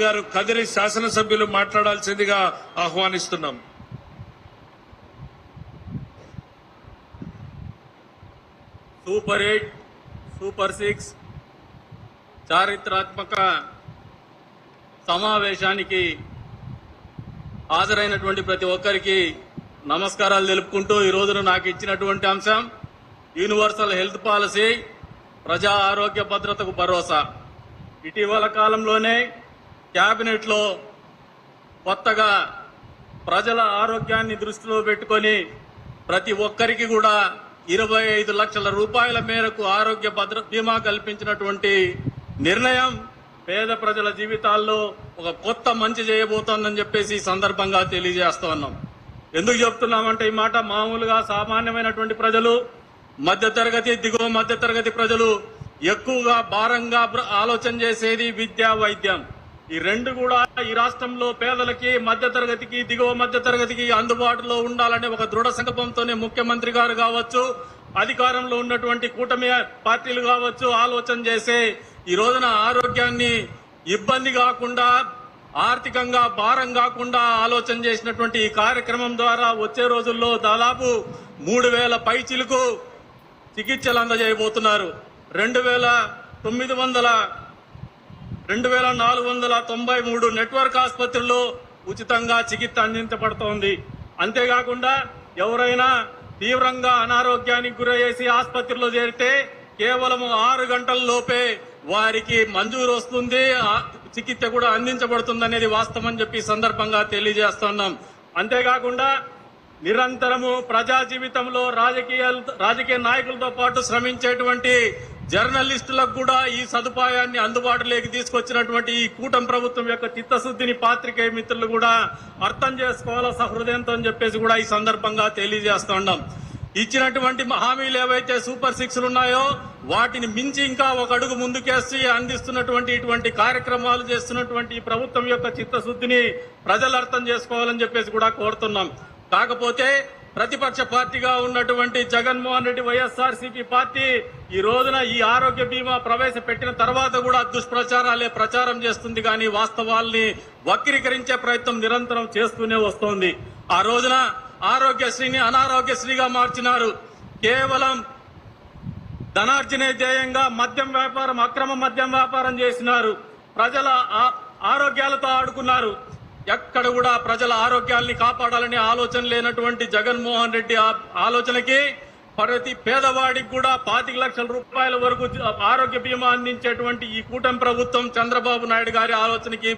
గారు కదిరి శాసనసభ్యులు మాట్లాడాల్సిందిగా ఆహ్వానిస్తున్నాం. సూపర్ 8 సూపర్ 6 చారిత్రాత్మక సమావేశానికి హాజరైనటువంటి ప్రతి ఒక్కరికి నమస్కారాలు తెలుపుకుంటూ ఈ రోజున నాకు ఇచ్చినటువంటి అంశం యూనివర్సల్ హెల్త్ పాలసీ, ప్రజా ఆరోగ్య భద్రతకు భరోసా. ఇటీవల కాలంలోనే క్యాబినెట్లో కొత్తగా ప్రజల ఆరోగ్యాన్ని దృష్టిలో పెట్టుకొని ప్రతి ఒక్కరికి కూడా 25 లక్షల రూపాయల మేరకు ఆరోగ్య బీమా కల్పించినటువంటి నిర్ణయం పేద ప్రజల జీవితాల్లో ఒక కొత్త మంచి చేయబోతోందని చెప్పేసి ఈ సందర్భంగా తెలియజేస్తా ఉన్నాం. ఎందుకు చెప్తున్నామంటే ఈ మాట మామూలుగా సామాన్యమైనటువంటి ప్రజలు, మధ్యతరగతి, దిగువ మధ్యతరగతి ప్రజలు ఎక్కువగా భారంగా ఆలోచన చేసేది విద్య, వైద్యం. ఈ రెండు కూడా ఈ రాష్ట్రంలో పేదలకి, మధ్యతరగతికి, దిగువ మధ్యతరగతికి అందుబాటులో ఉండాలనే ఒక దృఢ సంకల్పంతోనే ముఖ్యమంత్రి గారు కావచ్చు, అధికారంలో ఉన్నటువంటి కూటమి పార్టీలు కావచ్చు ఆలోచన చేసే ఈ రోజున ఆరోగ్యాన్ని ఇబ్బంది కాకుండా, ఆర్థికంగా భారం కాకుండా ఆలోచన చేసినటువంటి ఈ కార్యక్రమం ద్వారా వచ్చే రోజుల్లో దాదాపు 3000 పైచిలకు చికిత్సలు అందజేయబోతున్నారు. 2493 నెట్వర్క్ ఆసుపత్రుల్లో ఉచితంగా చికిత్స అందించబడుతోంది. అంతేకాకుండా ఎవరైనా తీవ్రంగా అనారోగ్యానికి గురయ్యేసి ఆసుపత్రిలో చేరితే కేవలం 6 గంటల లోపే వారికి మంజూరు వస్తుంది, చికిత్స కూడా అందించబడుతుంది అనేది వాస్తవం చెప్పి సందర్భంగా తెలియజేస్తున్నాం. అంతేకాకుండా నిరంతరము ప్రజా జీవితంలో రాజకీయ నాయకులతో పాటు శ్రమించేటువంటి జర్నలిస్టులకు కూడా ఈ సదుపాయాన్ని అందుబాటులోకి తీసుకొచ్చినటువంటి ఈ కూటమి ప్రభుత్వం యొక్క చిత్తశుద్ధిని పాత్రికేయ మిత్రులు కూడా అర్థం చేసుకోవాలా సహృదయంతో అని చెప్పేసి కూడా ఈ సందర్భంగా తెలియజేస్తా ఉన్నాం. ఇచ్చినటువంటి హామీలు ఏవైతే సూపర్ 6లు ఉన్నాయో వాటిని మించి ఇంకా ఒక అడుగు ముందుకేసి అందిస్తున్నటువంటి ఇటువంటి కార్యక్రమాలు చేస్తున్నటువంటి ఈ ప్రభుత్వం యొక్క చిత్తశుద్ధిని ప్రజలు అర్థం చేసుకోవాలని చెప్పేసి కూడా కోరుతున్నాం. కాకపోతే ప్రతిపక్ష పార్టీగా ఉన్నటువంటి జగన్మోహన్ రెడ్డి వైఎస్ఆర్సీపీ పార్టీ ఈ రోజున ఈ ఆరోగ్య బీమా ప్రవేశపెట్టిన తర్వాత కూడా దుష్ప్రచారాలే ప్రచారం చేస్తుంది, కానీ వాస్తవాల్ని వక్రీకరించే ప్రయత్నం నిరంతరం చేస్తూనే వస్తోంది. ఆ రోజున ఆరోగ్యశ్రీని అనారోగ్యశ్రీగా మార్చినారు. కేవలం ధనార్జనే ధ్యేయంగా మద్యం వ్యాపారం, అక్రమ మద్యం వ్యాపారం చేసినారు. ప్రజల ఆరోగ్యాలతో ఆడుకున్నారు. ఎక్కడ కూడా ప్రజల ఆరోగ్యాల్ని కాపాడాలనే ఆలోచన లేనటువంటి జగన్మోహన్ రెడ్డి ఆలోచనకి ప్రతి పేదవాడికి కూడా 25 లక్షల రూపాయల వరకు ఆరోగ్య బీమా అందించేటువంటి ఈ కూటమి ప్రభుత్వం చంద్రబాబు నాయుడు గారి ఆలోచనకి